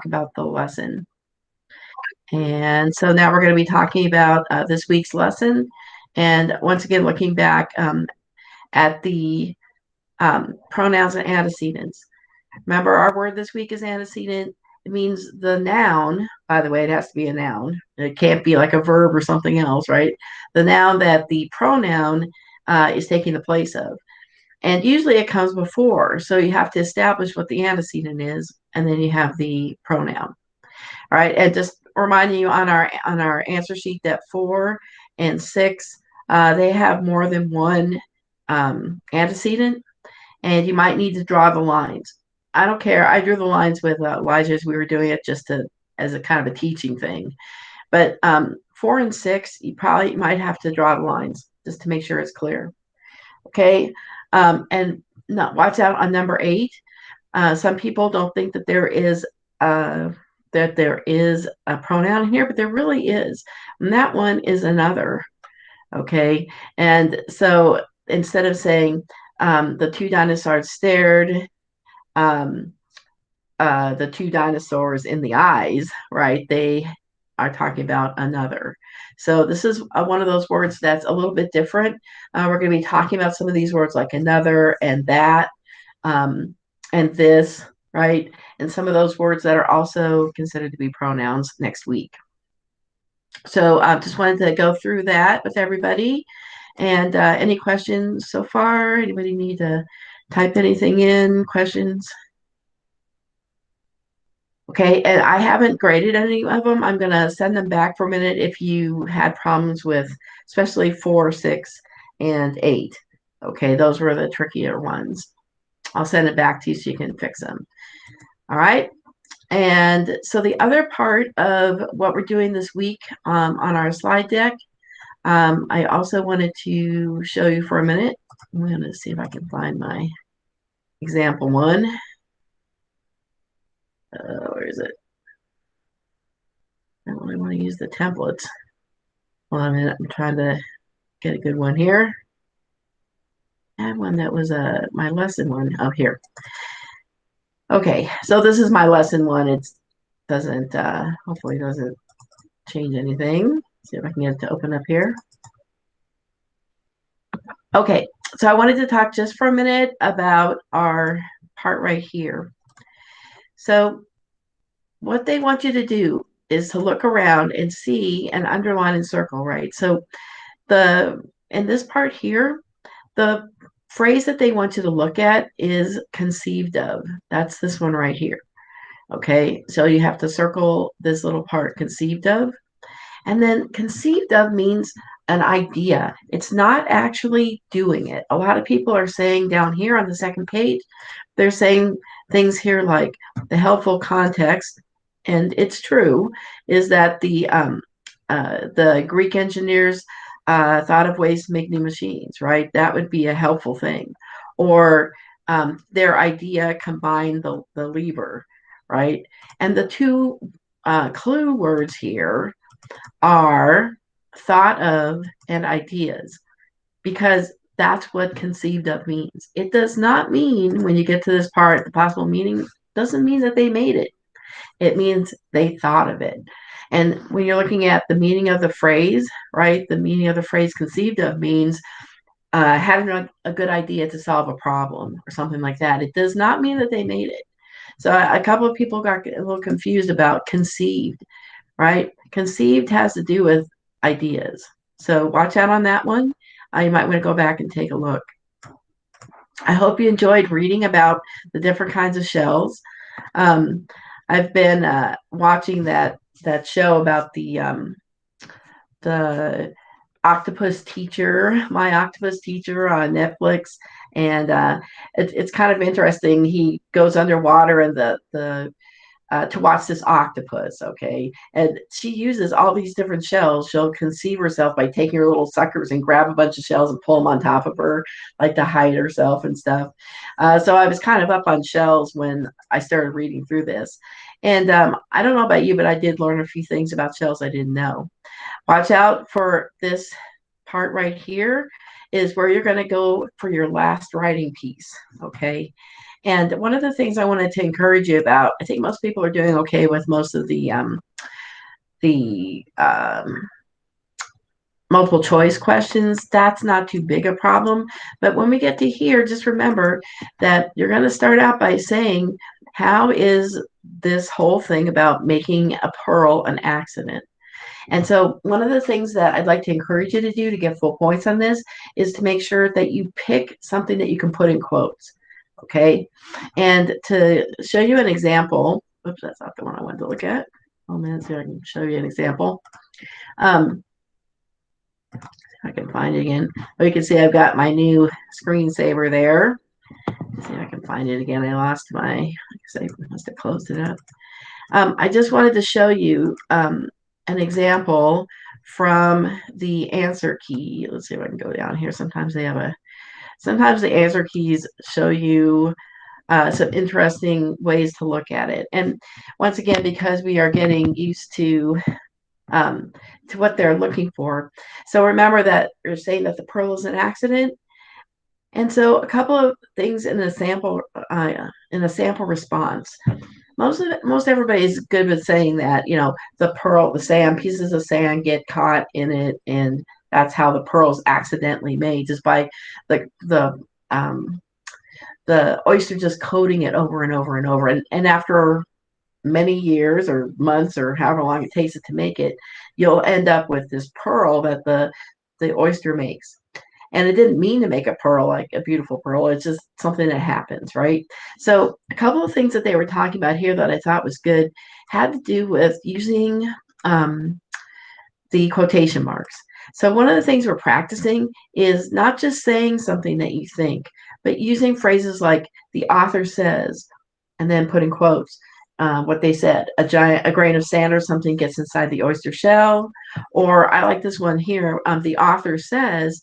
talk about the lesson. And so now we're going to be talking about this week's lesson. And once again, looking back at the pronouns and antecedents. Remember, our word this week is antecedent. It means the noun. By the way, it has to be a noun. It can't be like a verb or something else, right? The noun that the pronoun is taking the place of. And usually it comes before. So you have to establish what the antecedent is, and then you have the pronoun. All right. And just reminding you on our answer sheet that 4 and 6, they have more than one antecedent, and you might need to draw the lines. I don't care. I drew the lines with Elijah as we were doing it, just to as a kind of a teaching thing. But 4 and 6, you probably might have to draw the lines just to make sure it's clear. Okay. And no, watch out on number 8. Some people don't think that there is a pronoun here, but there really is. And that one is another. Okay. And so instead of saying the two dinosaurs stared, the two dinosaurs in the eyes, right? They are talking about another. So this is one of those words that's a little bit different. We're going to be talking about some of these words like another and that and this, right? And some of those words that are also considered to be pronouns next week. So I just wanted to go through that with everybody. And any questions so far? Anybody need to type anything in? Questions? Okay, and I haven't graded any of them. I'm going to send them back for a minute if you had problems with especially 4, 6, and 8. Okay, those were the trickier ones. I'll send it back to you so you can fix them. All right. And so the other part of what we're doing this week on our slide deck, I also wanted to show you for a minute. I'm going to see if I can find my example one. Where is it? I only want to use the templates. Well, a minute, I'm trying to get a good one here. I had one that was my lesson one up here. Okay, so this is my lesson one. It doesn't, hopefully doesn't change anything. See if I can get it to open up here. Okay, so I wanted to talk just for a minute about our part right here. So what they want you to do is to look around and see and underline and circle, right? So in this part here, the phrase that they want you to look at is conceived of. That's this one right here. Okay, so you have to circle this little part, conceived of. And then conceived of means an idea. It's not actually doing it. A lot of people are saying down here on the second page, they're saying things here like the helpful context, and it's true, is that the Greek engineers thought of ways to make new machines, right? That would be a helpful thing. Or their idea combined the lever, right? And the two clue words here are thought of and ideas, because that's what conceived of means. It does not mean, when you get to this part, the possible meaning doesn't mean that they made it. It means they thought of it. And when you're looking at the meaning of the phrase, right, the meaning of the phrase conceived of means having a good idea to solve a problem or something like that. It does not mean that they made it. So a couple of people got a little confused about conceived, right? Conceived has to do with ideas. So watch out on that one. You might want to go back and take a look. I hope you enjoyed reading about the different kinds of shells. I've been watching that show about the octopus teacher, my octopus teacher on Netflix, and it's kind of interesting. He goes underwater and the to watch this octopus, okay? And she uses all these different shells. She'll conceive herself by taking her little suckers and grab a bunch of shells and pull them on top of her, like to hide herself and stuff. So I was kind of up on shells when I started reading through this. And I don't know about you, but I did learn a few things about shells I didn't know. Watch out for this part right here is where you're going to go for your last writing piece, okay? And one of the things I wanted to encourage you about, I think most people are doing okay with most of the multiple choice questions. That's not too big a problem. But when we get to here, just remember that you're going to start out by saying, how is this whole thing about making a pearl an accident? And so one of the things that I'd like to encourage you to do to get full points on this is to make sure that you pick something that you can put in quotes. Okay. And to show you an example, oops, that's not the one I wanted to look at. Oh man, so I can show you an example. I can find it again. But you can see I've got my new screensaver there. Let's see if I can find it again. I lost my, I guess I must have closed it up. I just wanted to show you an example from the answer key. Let's see if I can go down here. Sometimes the answer keys show you some interesting ways to look at it. And once again, because we are getting used to what they're looking for. So remember that you're saying that the pearl is an accident. And so a couple of things in the sample response. Most everybody is good with saying that, the pearl, the sand, pieces of sand get caught in it, and that's how the pearl's accidentally made, just by the oyster just coating it over and over and over. And after many years or months or however long it takes it to make it, you'll end up with this pearl that the oyster makes. And it didn't mean to make a pearl, like a beautiful pearl. It's just something that happens, right? So a couple of things that they were talking about here that I thought was good had to do with using the quotation marks. So one of the things we're practicing is not just saying something that you think, but using phrases like the author says, and then put in quotes what they said. A grain of sand or something gets inside the oyster shell. Or I like this one here. The author says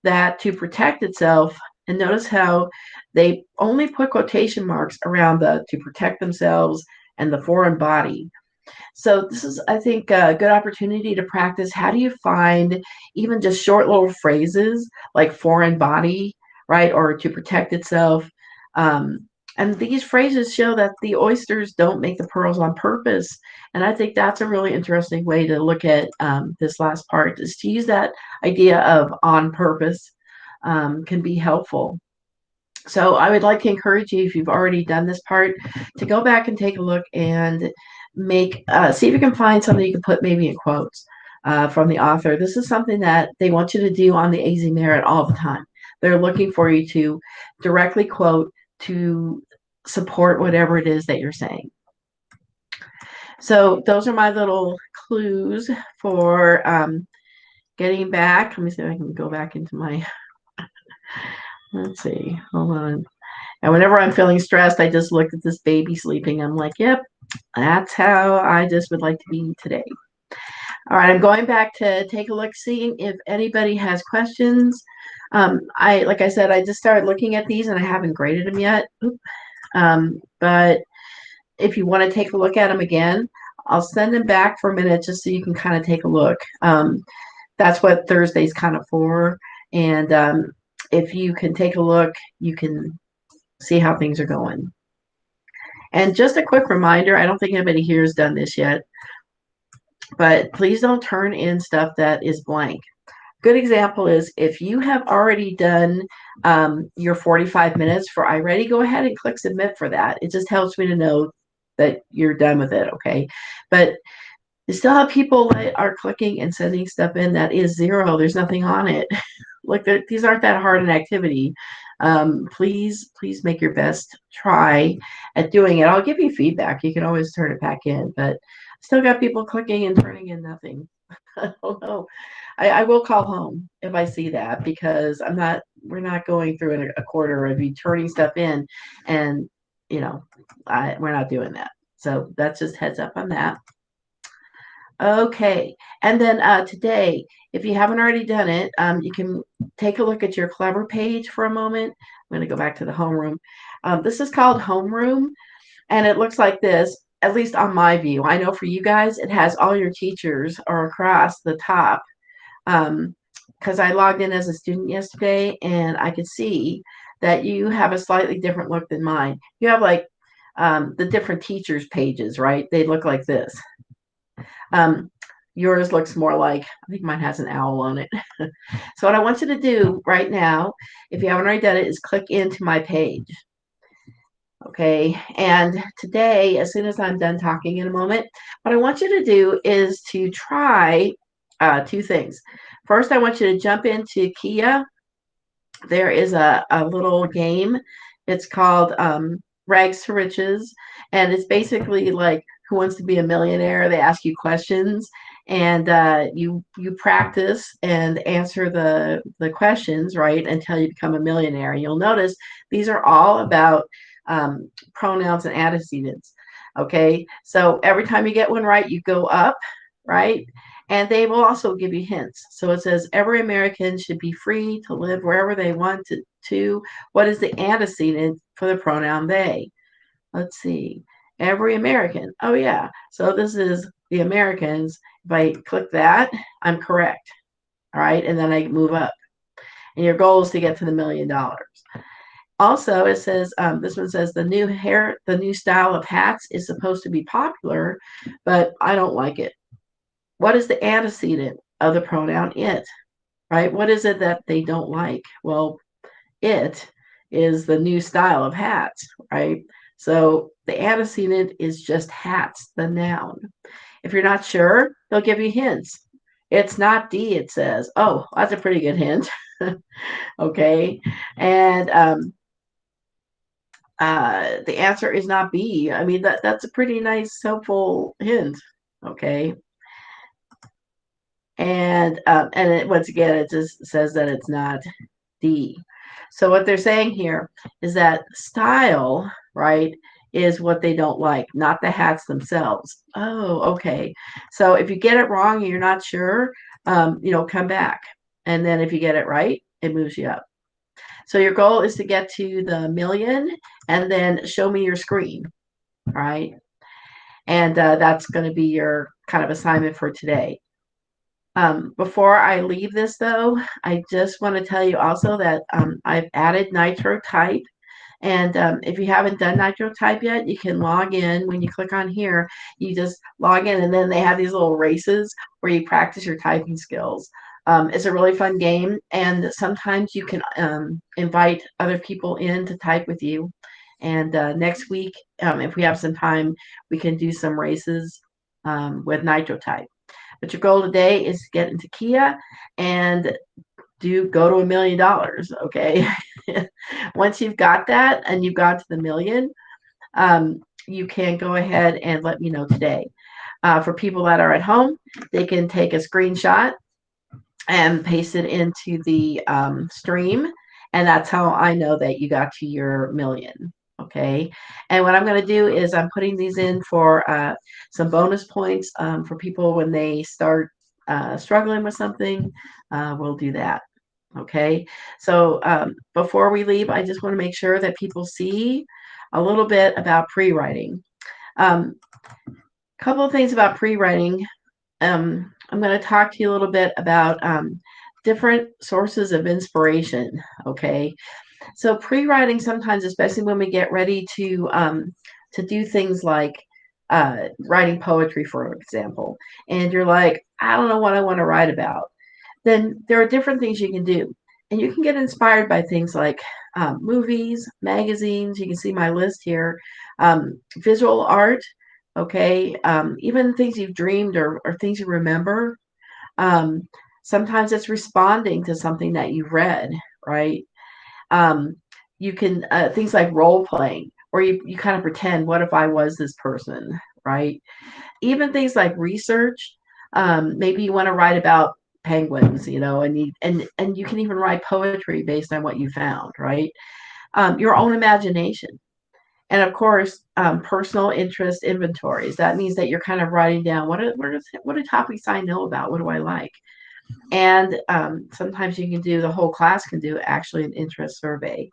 that to protect itself, and notice how they only put quotation marks around the to protect themselves and the foreign body. So this is, I think, a good opportunity to practice. How do you find even just short little phrases like foreign body, right? Or to protect itself. And these phrases show that the oysters don't make the pearls on purpose. And I think that's a really interesting way to look at this last part, is to use that idea of on purpose can be helpful. So I would like to encourage you, if you've already done this part, to go back and take a look and see if you can find something you can put maybe in quotes from the author. This is something that they want you to do on the AZ Merit all the time. They're looking for you to directly quote to support whatever it is that you're saying. So those are my little clues for getting back. Let me see if I can go back into my, let's see, hold on. And whenever I'm feeling stressed, I just look at this baby sleeping. I'm like, yep, that's how I just would like to be today. All right, I'm going back to take a look, seeing if anybody has questions. Like I said, I just started looking at these and I haven't graded them yet. But if you want to take a look at them again, I'll send them back for a minute just so you can kind of take a look. That's what Thursday's kind of for. And if you can take a look, you can see how things are going. And just a quick reminder, I don't think anybody here has done this yet, but please don't turn in stuff that is blank. Good example is if you have already done your 45 minutes for iReady, go ahead and click submit for that. It just helps me to know that you're done with it, okay? But you still have people that are clicking and sending stuff in that is zero. There's nothing on it. Like, these aren't that hard an activity. Please make your best try at doing it. I'll give you feedback. You can always turn it back in, but still got people clicking and turning in nothing. I don't know. I will call home if I see that, because we're not going through a quarter of you turning stuff in, and we're not doing that. So that's just heads up on that. Okay, and then today, if you haven't already done it, you can take a look at your Clever page for a moment. I'm going to go back to the homeroom. This is called Homeroom, and it looks like this, at least on my view. I know for you guys, it has all your teachers are across the top, because I logged in as a student yesterday, and I could see that you have a slightly different look than mine. You have like the different teachers' pages, right? They look like this. Um, yours looks more like, I think mine has an owl on it. So what I want you to do right now, if you haven't already done it, is click into my page. Okay, and today, as soon as I'm done talking in a moment, what I want you to do is to try two things. First, I want you to jump into Kia. There is a little game. It's called Rags to Riches, and it's basically like Who Wants to Be a Millionaire? They ask you questions, and you practice and answer the questions right until you become a millionaire. And you'll notice these are all about pronouns and antecedents. Okay, so every time you get one right, you go up, right? And they will also give you hints. So it says every American should be free to live wherever they want to. What is the antecedent for the pronoun they? Let's see. Every American. Oh, yeah. So this is the Americans. If I click that, I'm correct. All right. And then I move up. And your goal is to get to the $1 million. Also, it says this one says the new style of hats is supposed to be popular, but I don't like it. What is the antecedent of the pronoun it, right? What is it that they don't like? Well, it is the new style of hats, right? So the antecedent is just hats, the noun. If you're not sure, they'll give you hints. It's not D, it says. Oh, that's a pretty good hint. Okay. And the answer is not B. I mean, that's a pretty nice, helpful hint. Okay. And once again, it just says that it's not D. So what they're saying here is that style, right, is what they don't like, not the hats themselves. Oh, okay. So if you get it wrong and you're not sure, come back. And then if you get it right, it moves you up. So your goal is to get to the million and then show me your screen, right? And that's going to be your kind of assignment for today. Before I leave this, though, I just want to tell you also that I've added Nitro Type. And if you haven't done Nitro Type yet, you can log in. When you click on here, you just log in, and then they have these little races where you practice your typing skills. It's a really fun game, and sometimes you can invite other people in to type with you. And next week, if we have some time, we can do some races with Nitro Type. But your goal today is to get into Kia and go to $1 million. Okay. Once you've got that and you've got to the million, you can go ahead and let me know today. For people that are at home, they can take a screenshot and paste it into the stream. And that's how I know that you got to your million. Okay. And what I'm going to do is I'm putting these in for some bonus points for people when they start struggling with something. We'll do that. Okay. So before we leave, I just want to make sure that people see a little bit about pre-writing. A couple of things about pre-writing. I'm going to talk to you a little bit about different sources of inspiration. Okay. So pre-writing sometimes, especially when we get ready to do things like writing poetry, for example, and you're like, I don't know what I want to write about. Then there are different things you can do, and you can get inspired by things like movies, magazines. You can see my list here, visual art. Okay, even things you've dreamed or things you remember. Um, Sometimes it's responding to something that you've read, right? Um, you can things like role playing, where you kind of pretend, what if I was this person, right? Even things like research. Maybe you want to write about penguins, and you can even write poetry based on what you found, right? Your own imagination. And of course, personal interest inventories. That means that you're kind of writing down what are topics I know about? What do I like? And sometimes you can do, the whole class can do actually an interest survey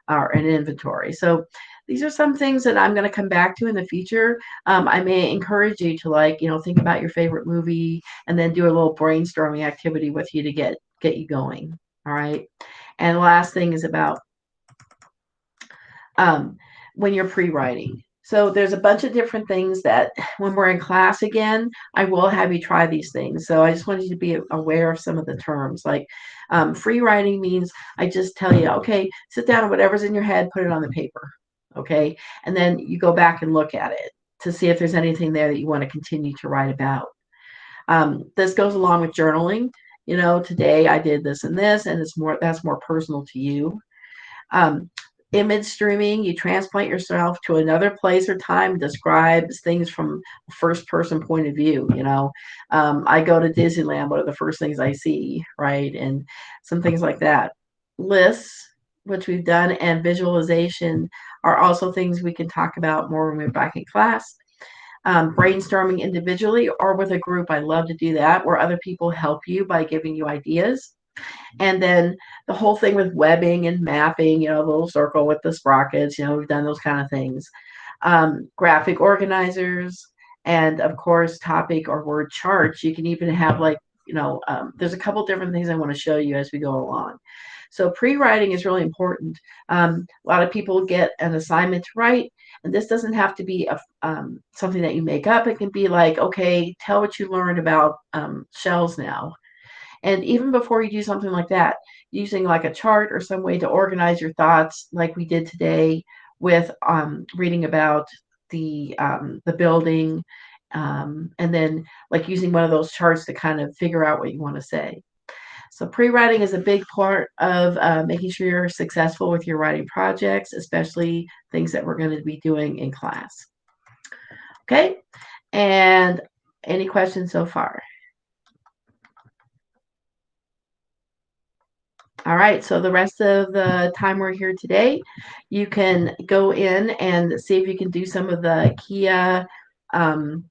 or an inventory. So these are some things that I'm going to come back to in the future. I may encourage you to think about your favorite movie and then do a little brainstorming activity with you to get you going. All right. And the last thing is about um, when you're pre-writing. So there's a bunch of different things that when we're in class again, I will have you try these things. So I just wanted you to be aware of some of the terms. Like free writing means I just tell you, okay, sit down and whatever's in your head, put it on the paper. Okay. And then you go back and look at it to see if there's anything there that you want to continue to write about. This goes along with journaling. You know, today I did this and this, and that's more personal to you. Um, Image streaming, you transplant yourself to another place or time, describes things from a first person point of view. You know, I go to Disneyland, what are the first things I see, right? And some things like that. Lists, which we've done, and visualization are also things we can talk about more when we're back in class. Brainstorming individually or with a group, I love to do that, where other people help you by giving you ideas. And then the whole thing with webbing and mapping, you know, the little circle with the sprockets, you know, we've done those kind of things. Graphic organizers, and of course, topic or word charts. You can even have like, you know, there's a couple different things I want to show you as we go along. So pre-writing is really important. A lot of people get an assignment to write, and this doesn't have to be something that you make up. It can be like, okay, tell what you learned about shells now. And even before you do something like that, using like a chart or some way to organize your thoughts, like we did today with reading about the building, and then like using one of those charts to kind of figure out what you want to say. So pre-writing is a big part of making sure you're successful with your writing projects, especially things that we're going to be doing in class. Okay, and any questions so far? All right, so the rest of the time we're here today, you can go in and see if you can do some of the Kia, um,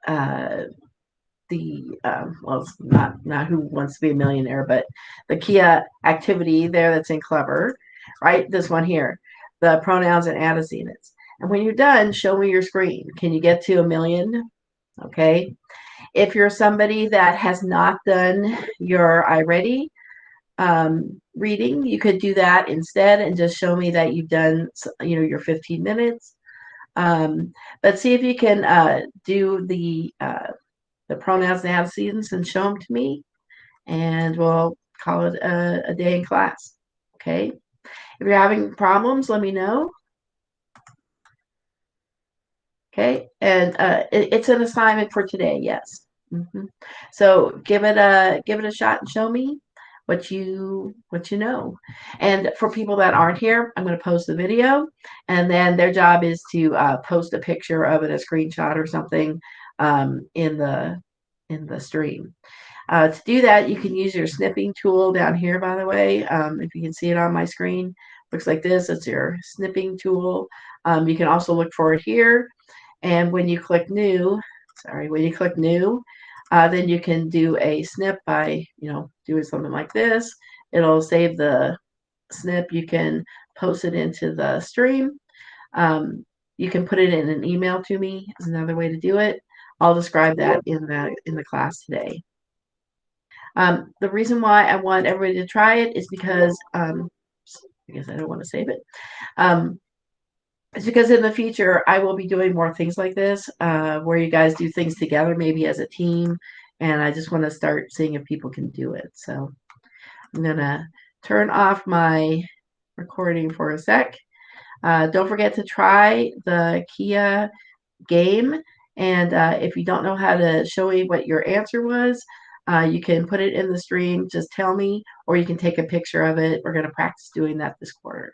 uh, well, it's not Who Wants to Be a Millionaire, but the Kia activity there that's in Clever, right? This one here, the pronouns and antecedents. And when you're done, show me your screen. Can you get to 1,000,000? Okay. If you're somebody that has not done your iReady reading, you could do that instead and just show me that you've done, you know, your 15 minutes. But see if you can do the pronouns and antecedents and show them to me, and we'll call it a day in class. Okay. If you're having problems, let me know. Okay. And it's an assignment for today. Yes. So give it a shot and show me what you know. And for people that aren't here, I'm going to post the video, and then their job is to post a picture of it, a screenshot or something, in the stream. To do that, you can use your snipping tool down here, by the way. If you can see it on my screen, looks like this. It's your snipping tool. You can also look for it here. And when you click new, then you can do a snip by, you know, doing something like this. It'll save the snip. You can post it into the stream. You can put it in an email to me is another way to do it. I'll describe that in the class today. The reason why I want everybody to try it is because I guess I don't want to save it. It's because in the future I will be doing more things like this, where you guys do things together, maybe as a team, and I just want to start seeing if people can do it. So I'm gonna turn off my recording for a sec. Don't forget to try the Kia game, and if you don't know how to show me what your answer was, you can put it in the stream. Just tell me, or you can take a picture of it. We're going to practice doing that this quarter.